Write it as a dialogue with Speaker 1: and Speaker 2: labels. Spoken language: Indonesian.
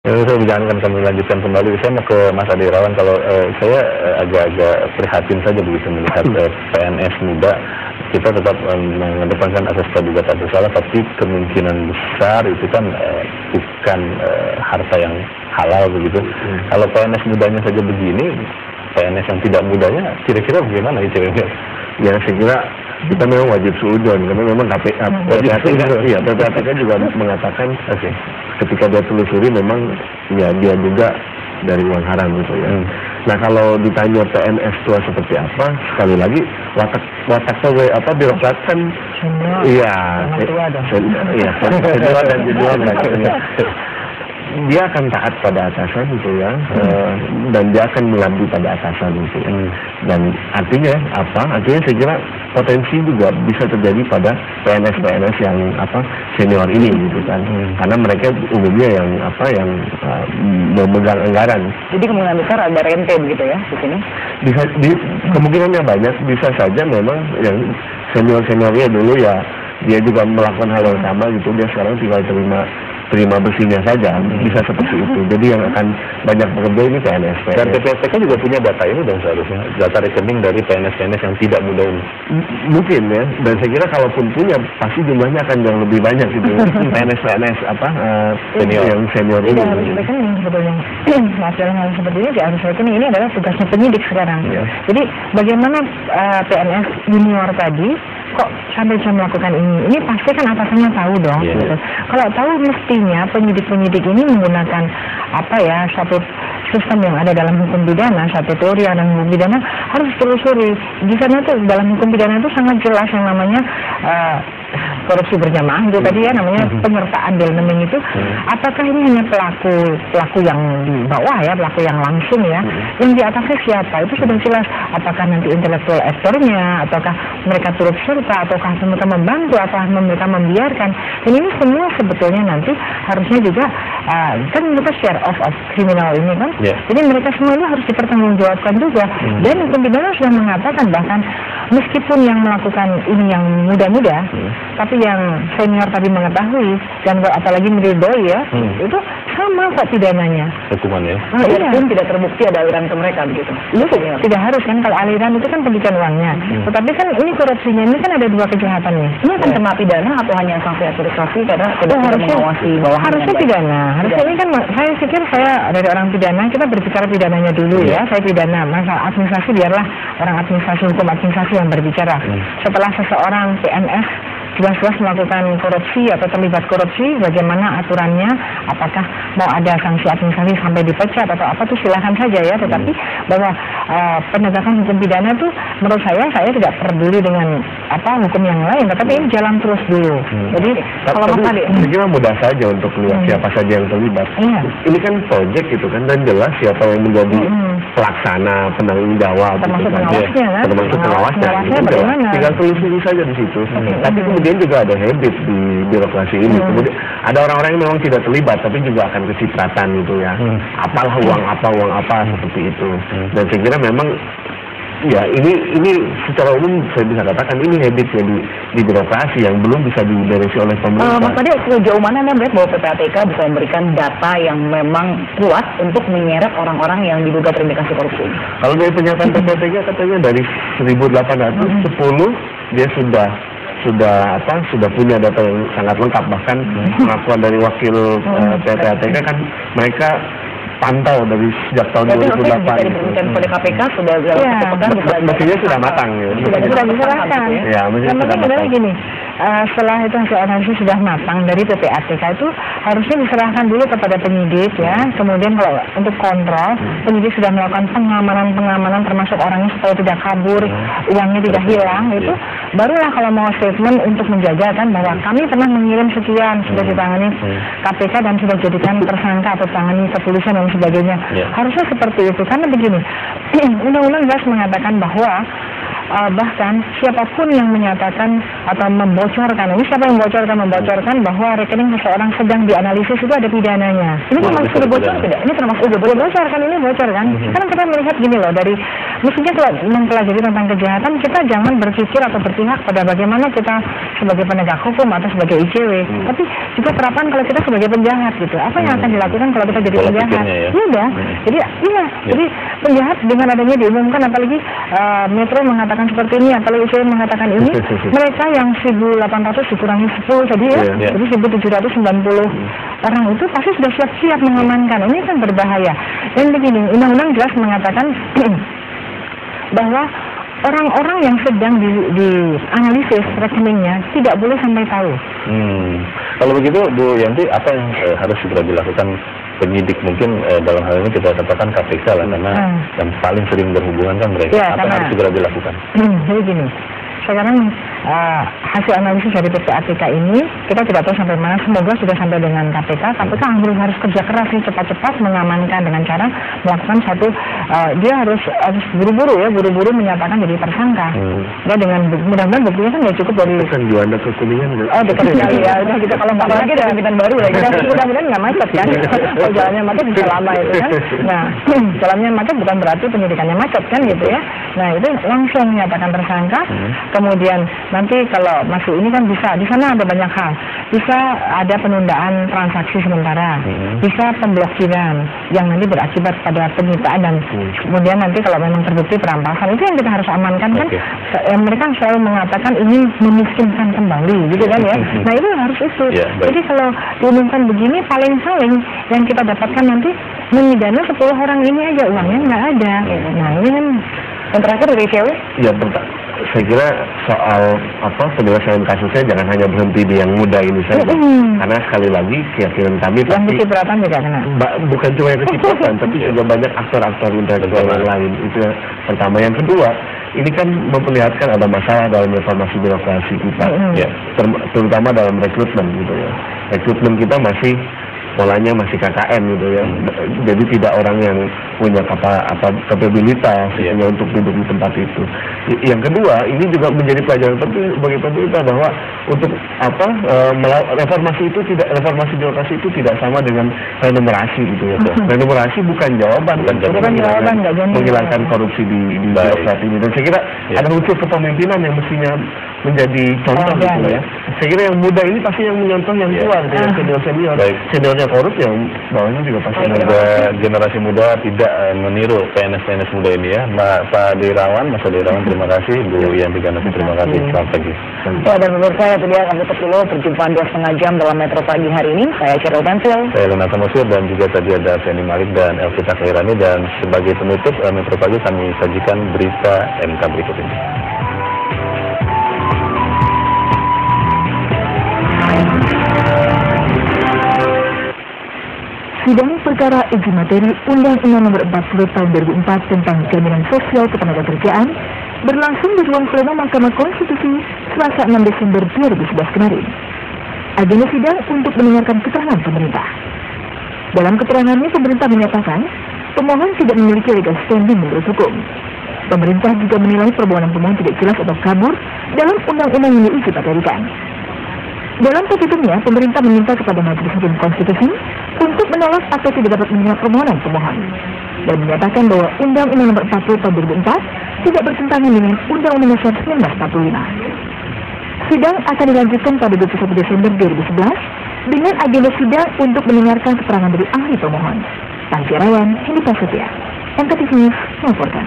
Speaker 1: Saya jangan kami lanjutkan kembali. Saya mau ke Mas Adi Irawan. Kalau saya agak-agak prihatin saja begitu melihat PNS muda. Kita tetap mengedepankan asas praduga tak bersalah, tapi kemungkinan besar itu kan bukan harta yang halal begitu. Kalau PNS mudanya saja begini, PNS yang tidak mudanya kira-kira bagaimana itu?
Speaker 2: Ya saya kira kita memang wajib suudon karena memang PPATK juga mengatakan ketika dia telusuri memang ya dia juga dari uang haram gitu ya. Nah kalau ditanya PNS tua seperti apa, sekali lagi watak birokrat kan senior dan junior dia akan taat pada atasan gitu ya, dan dia akan mengabdi pada atasan gitu ya. Dan artinya artinya saya kira potensi juga bisa terjadi pada PNS yang senior ini gitu kan, karena mereka umumnya yang memegang anggaran.
Speaker 3: Jadi kemungkinan besar ada rente begitu ya di sini?
Speaker 2: Bisa kemungkinannya banyak, bisa saja memang yang seniornya dulu ya dia juga melakukan hal yang sama gitu, dia sekarang tinggal terima bersihnya saja, bisa seperti itu. Jadi yang akan banyak bekerja ini PNS.
Speaker 1: Dan PPATK juga punya data ini dan seharusnya data rekening dari PNS yang tidak muda ini.
Speaker 2: Mungkin ya, dan saya kira kalaupun punya pasti jumlahnya akan yang lebih banyak gitu. PNS senior yang senior ini.
Speaker 3: Rekening sebetulnya. Dalam hal seperti ini harus rekening, ini adalah tugasnya penyidik sekarang. Jadi bagaimana PNS junior tadi kok sampai bisa melakukan ini? Ini pasti kan atasannya tahu dong. Gitu. Kalau tahu mestinya penyidik-penyidik ini menggunakan satu sistem yang ada dalam hukum pidana, satu teori yang ada dalam hukum pidana harus telusuri. Di sana tuh dalam hukum pidana itu sangat jelas yang namanya korupsi berjamaah itu tadi ya, namanya penyertaan di elemen itu. Apakah ini hanya pelaku yang di bawah ya, pelaku yang langsung ya, yang di atasnya siapa? Itu sudah jelas. Apakah nanti intelektual aktornya, ataukah mereka turut serta, ataukah mereka membantu, atau mereka membiarkan? Dan ini semua sebetulnya nanti harusnya juga kan kita share of kriminal ini kan. Jadi mereka semua ini harus dipertanggungjawabkan juga. Dan hukum pidana sudah mengatakan bahkan meskipun yang melakukan ini yang muda-muda, tapi yang senior tadi mengetahui dan apalagi meridoi ya, itu sama kok pidananya.
Speaker 1: Hukumannya.
Speaker 3: Walaupun tidak terbukti ada aliran ke mereka begitu. Tidak harus kan, kalau aliran itu kan pendidikan uangnya. Tetapi kan ini korupsinya ini kan ada dua kejahatannya. Ini akan kena pidana atau hanya sanksi administrasi karena tidak mengawasi bawahan? Harusnya pidana. Harusnya ini kan saya pikir saya dari orang pidana, kita berbicara pidananya dulu ya. Saya pidana, masa administrasi biarlah orang administrasi, hukum administrasi yang berbicara. Setelah seseorang PNS jelas-jelas melakukan korupsi atau terlibat korupsi, bagaimana aturannya, apakah mau ada sanksi administrasi sampai dipecat atau apa tuh silakan saja ya, tetapi bahwa penegakan hukum pidana itu menurut saya tidak peduli dengan hukum yang lain, tetapi ini jalan terus dulu. Jadi kalau Mas Adi,
Speaker 2: saya kira mudah saja untuk melihat siapa saja yang terlibat. Ini kan proyek gitu kan, dan jelas siapa yang menjadi pelaksana, penanggung jawab,
Speaker 3: termasuk pengawasnya kan,
Speaker 2: termasuk pengawasnya
Speaker 3: bagaimana?
Speaker 2: Tinggal telusuri saja di situ. Tapi kemudian juga ada habit di birokrasi ini. Kemudian ada orang-orang yang memang tidak terlibat, tapi juga akan kecipratan gitu ya. Apalah uang apa seperti itu. Dan saya kira memang ya ini secara umum saya bisa katakan ini habitnya di birokrasi yang belum bisa diberesi oleh pemerintah.
Speaker 3: Mas Adi, sejauh mana Anda melihat bahwa PPATK bisa memberikan data yang memang kuat untuk menyeret orang-orang yang diduga terindikasi korupsi?
Speaker 2: Kalau dari pernyataan PPATK katanya dari 1.810 dia sudah punya data yang sangat lengkap, bahkan pengakuan dari wakil PPATK kan mereka pantau dari sejak tahun 2008.
Speaker 3: Jadi pada KPK sudah
Speaker 2: mestinya sudah matang ya.
Speaker 3: Sudah diserahkan.
Speaker 2: Ya, mestinya sudah matang.
Speaker 3: Gini, setelah itu hasil analisis sudah matang dari PPATK itu harusnya diserahkan dulu kepada penyidik ya. Kemudian kalau untuk kontrol, penyidik sudah melakukan pengamanan termasuk orangnya supaya tidak kabur, uangnya tidak hilang itu. Barulah kalau mau statement untuk menjaga kan bahwa kami pernah mengirim sekian sudah ditangani KPK dan sudah jadikan tersangka atau tangani kepolisian dan sebagainya. Harusnya seperti itu, karena begini, undang-undang jelas mengatakan bahwa bahkan siapapun yang menyatakan atau membocorkan, ini siapa yang membocorkan bahwa rekening seseorang sedang dianalisis itu ada pidananya. Ini termasuk sudah bocor tidak? Ini termasuk udah boleh bocor kan, ini bocor kan? Sekarang kita melihat gini loh, dari mestinya kalau mempelajari tentang kejahatan, kita jangan berpikir atau berpihak pada bagaimana kita sebagai penegak hukum atau sebagai ICW, tapi juga terapan kalau kita sebagai penjahat gitu. Apa yang akan dilakukan kalau kita jadi penjahat?
Speaker 1: Ya.
Speaker 3: Udah. Jadi jadi penjahat dengan adanya diumumkan, apalagi Metro mengatakan seperti ini, apalagi ICW mengatakan ini, mereka yang 1.800 dikurangi 10 tadi ya, jadi 1.790 orang itu pasti sudah siap-siap mengamankan. Ini kan berbahaya. Dan begini, undang-undang jelas mengatakan bahwa orang-orang yang sedang dianalisis rekeningnya tidak boleh sampai tahu.
Speaker 1: Kalau begitu Bu Yanti, apa yang harus segera dilakukan penyidik? Mungkin dalam hal ini kita katakan KPK lah, karena yang paling sering berhubungan kan mereka.
Speaker 3: Ya,
Speaker 1: apa yang harus segera dilakukan?
Speaker 3: Jadi gini, sekarang hasil analisis dari PPATK ini kita tidak tahu sampai mana. Semoga sudah sampai dengan KPK. KPK harus kerja keras nih, cepat-cepat mengamankan dengan cara melakukan satu, dia harus buru-buru ya, buru-buru menyatakan jadi tersangka. Ya, dengan mudah-mudahan buktinya kan nggak cukup dari
Speaker 2: kan Juanda ke Kuningan.
Speaker 3: Oh, dekat sekali ya. Udah kita kalau nggak lagi ada pimpinan baru lagi. Mudah-mudahan nggak macet kan. Kalau jalannya macet bisa lama itu kan. Nah, jalannya macet bukan berarti penyidikannya macet kan gitu ya. Nah, itu langsung menyatakan tersangka. Kemudian nanti kalau masuk ini kan bisa, di sana ada banyak hal. Bisa ada penundaan transaksi sementara, bisa pemblokiran yang nanti berakibat pada penyitaan, dan kemudian nanti kalau memang terbukti perampasan, itu yang kita harus amankan kan. Mereka selalu mengatakan ingin memiskinkan kembali gitu kan ya. Nah, itu harus itu. Jadi kalau diumumkan begini, paling-paling yang kita dapatkan nanti memidana 10 orang ini aja, uangnya nggak ada. Nah, ini kan yang terakhir dari ICW.
Speaker 2: Ya, saya kira soal penyelesaian kasusnya jangan hanya berhenti di yang muda ini saja. Karena sekali lagi keyakinan kami
Speaker 3: yang kecipratan juga kena.
Speaker 2: Bukan cuma yang kecipratan, tapi juga banyak aktor-aktor intelektual yang lain. Itu yang pertama. Yang kedua, ini kan memperlihatkan ada masalah dalam reformasi birokrasi kita, terutama dalam rekrutmen gitu ya. Rekrutmen kita polanya masih KKN gitu ya. Jadi tidak orang yang punya kapabilitas untuk duduk di tempat itu. Yang kedua, ini juga menjadi pelajaran penting bagi pemerintah bahwa untuk reformasi birokrasi itu tidak sama dengan renumerasi gitu ya. Renumerasi bukan jawaban, menghilangkan korupsi di birokrasi ini. Dan saya kira ada unsur kepemimpinan yang mestinya menjadi contoh gitu ya. Saya kira yang muda ini pasti yang menyontoh yang tua, yang senior korup, yang bawahnya juga pasti
Speaker 1: ada generasi muda tidak meniru PNS muda ini ya. Pak Dirawan, Mas Dirawan, terima kasih. Bu Yanti Ganasi, terima kasih. Selamat pagi.
Speaker 3: Dan menurut saya itu dia, kami tutup dulu perjumpaan 2,5 jam dalam Metro Pagi hari ini. Saya Cheryl Tansil,
Speaker 1: saya Lunata Musir, dan juga tadi ada Feni Malik dan Elvita Khairani. Dan sebagai penutup Metro Pagi, kami sajikan berita MK berikut ini.
Speaker 4: Sidang perkara uji materi Undang-Undang Nomor 40 Tahun 2004 tentang Jaminan Sosial Ketenagakerjaan berlangsung di ruang pleno Mahkamah Konstitusi Selasa 6 Desember 2011 kemarin. Agenda sidang untuk mendengarkan keterangan pemerintah. Dalam keterangannya, pemerintah menyatakan pemohon tidak memiliki legal standing menurut hukum. Pemerintah juga menilai permohonan pemohon tidak jelas atau kabur dalam undang-undang yang diuji materikan. Dalam petitumnya, pemerintah meminta kepada Majelis Hakim Konstitusi untuk menolak atau tidak dapat menerima permohonan pemohon, dan menyatakan bahwa Undang-Undang Nomor 40 Tahun 2004 tidak bertentangan dengan Undang-Undang Dasar 1945. Sidang akan dilanjutkan pada 21 Desember 2011 dengan agenda sidang untuk mendengarkan keterangan dari ahli pemohon. Tanti Rawan, Hendy Prasetya, MKTV News melaporkan.